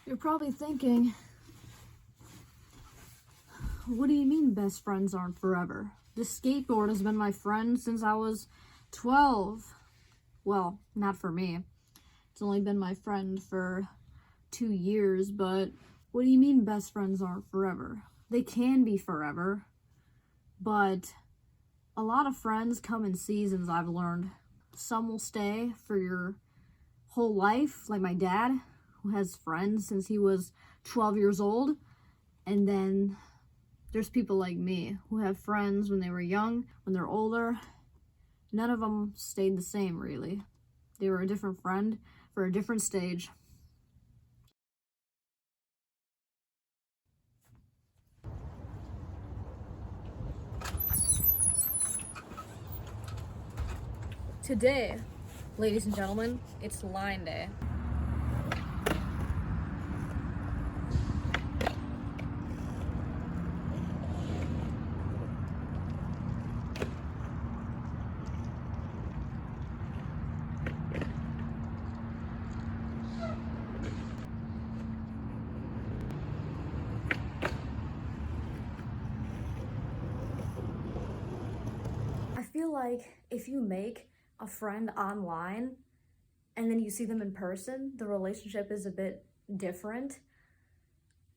You're probably thinking, what do you mean best friends aren't forever? This skateboard has been my friend since I was 12. Well, not for me. It's only been my friend for 2 years, but what do you mean best friends aren't forever? They can be forever, but a lot of friends come in seasons, I've learned. Some will stay for your whole life, like my dad, who has friends since he was 12 years old. And then there's people like me who have friends when they were young, when they're older. None of them stayed the same, really. They were a different friend for a different stage. Today, ladies and gentlemen, it's line day. I feel like if you make a friend online and then you see them in person, the relationship is a bit different.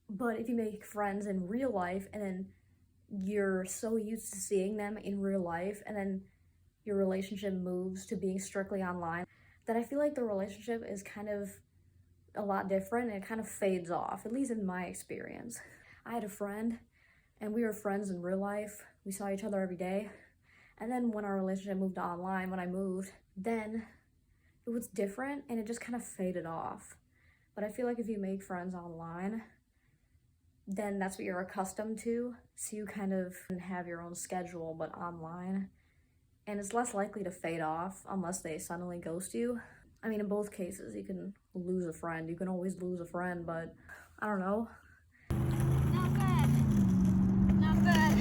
But if you make friends in real life and then you're so used to seeing them in real life and then your relationship moves to being strictly online, then I feel like the relationship is kind of a lot different and it kind of fades off, at least in my experience. I had a friend and we were friends in real life. We saw each other every day. And then when our relationship moved to online, when I moved, then it was different and it just kind of faded off. But I feel like if you make friends online, then that's what you're accustomed to. So you kind of have your own schedule, but online. And it's less likely to fade off unless they suddenly ghost you. I mean, in both cases, you can lose a friend. You can always lose a friend, but I don't know. Not bad. Not bad.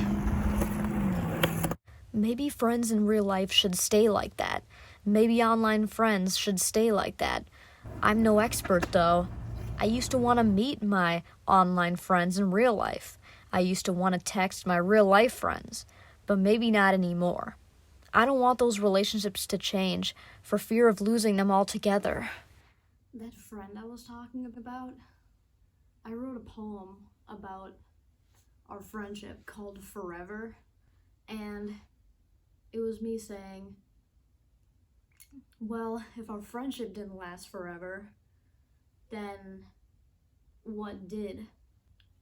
Maybe friends in real life should stay like that. Maybe online friends should stay like that. I'm no expert though. I used to want to meet my online friends in real life. I used to want to text my real life friends, but maybe not anymore. I don't want those relationships to change for fear of losing them altogether. That friend I was talking about, I wrote a poem about our friendship called Forever, and it was me saying, well, if our friendship didn't last forever, then what did?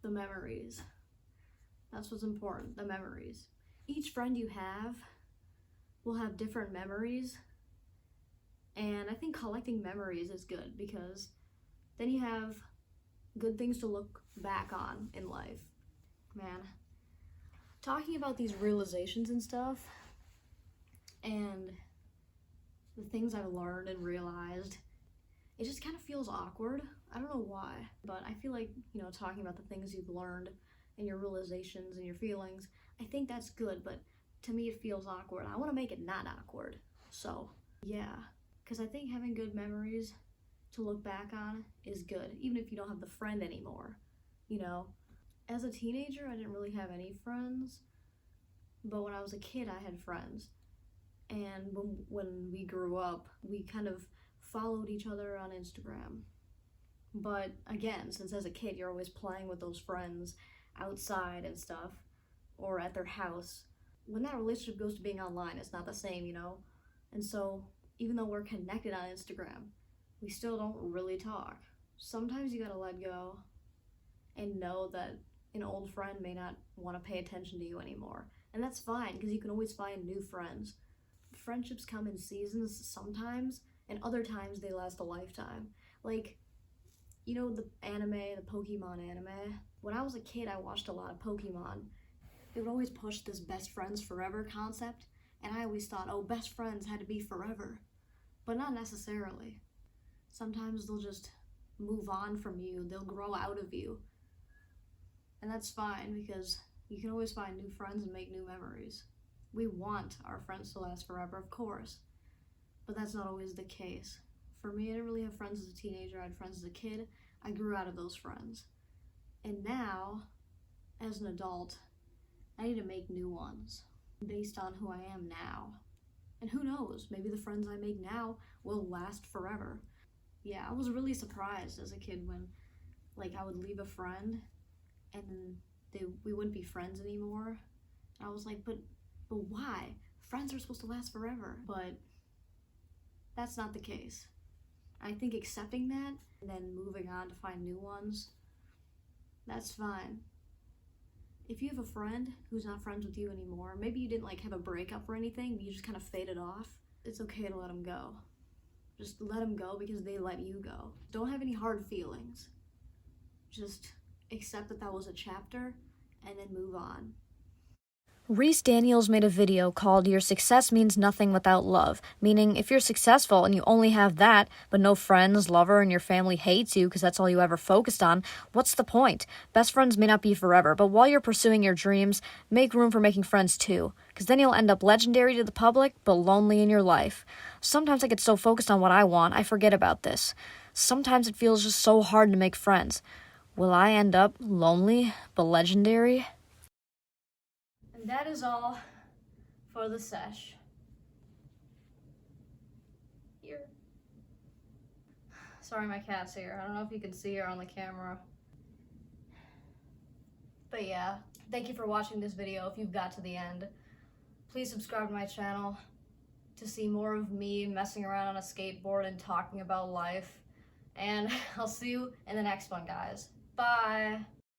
The memories. That's what's important, the memories. Each friend you have will have different memories, and I think collecting memories is good because then you have good things to look back on in life. Man, talking about these realizations and stuff and the things I've learned and realized, it just kind of feels awkward. I don't know why, but I feel like, talking about the things you've learned and your realizations and your feelings, I think that's good, but to me it feels awkward. I want to make it not awkward. So, yeah, because I think having good memories to look back on is good, even if you don't have the friend anymore. As a teenager, I didn't really have any friends, but when I was a kid, I had friends. And when we grew up, we kind of followed each other on Instagram. But again, since as a kid, you're always playing with those friends outside and stuff, or at their house. When that relationship goes to being online, it's not the same. And so, even though we're connected on Instagram, we still don't really talk. Sometimes you gotta let go and know that an old friend may not want to pay attention to you anymore. And that's fine, because you can always find new friends. Friendships come in seasons sometimes, and other times they last a lifetime. Like, the anime, the Pokemon anime? When I was a kid, I watched a lot of Pokemon. They would always push this best friends forever concept, and I always thought, oh, best friends had to be forever. But not necessarily. Sometimes they'll just move on from you, they'll grow out of you. And that's fine, because you can always find new friends and make new memories. We want our friends to last forever, of course, but that's not always the case. For me, I didn't really have friends as a teenager. I had friends as a kid. I grew out of those friends. And now, as an adult, I need to make new ones based on who I am now. And who knows, maybe the friends I make now will last forever. Yeah, I was really surprised as a kid when, like, I would leave a friend and then we wouldn't be friends anymore. And I was like, but why? Friends are supposed to last forever. But that's not the case. I think accepting that and then moving on to find new ones, that's fine. If you have a friend who's not friends with you anymore, maybe you didn't like have a breakup or anything, but you just kind of faded off, it's okay to let them go. Just let them go because they let you go. Don't have any hard feelings. Just accept that that was a chapter and then move on. Reese Daniels made a video called Your Success Means Nothing Without Love, meaning if you're successful and you only have that, but no friends, lover, and your family hates you because that's all you ever focused on, what's the point? Best friends may not be forever, but while you're pursuing your dreams, make room for making friends too, because then you'll end up legendary to the public, but lonely in your life. Sometimes I get so focused on what I want, I forget about this. Sometimes it feels just so hard to make friends. Will I end up lonely, but legendary? And that is all for the sesh. Here. Sorry, my cat's here. I don't know if you can see her on the camera. But yeah, thank you for watching this video if you've got to the end. Please subscribe to my channel to see more of me messing around on a skateboard and talking about life. And I'll see you in the next one, guys. Bye!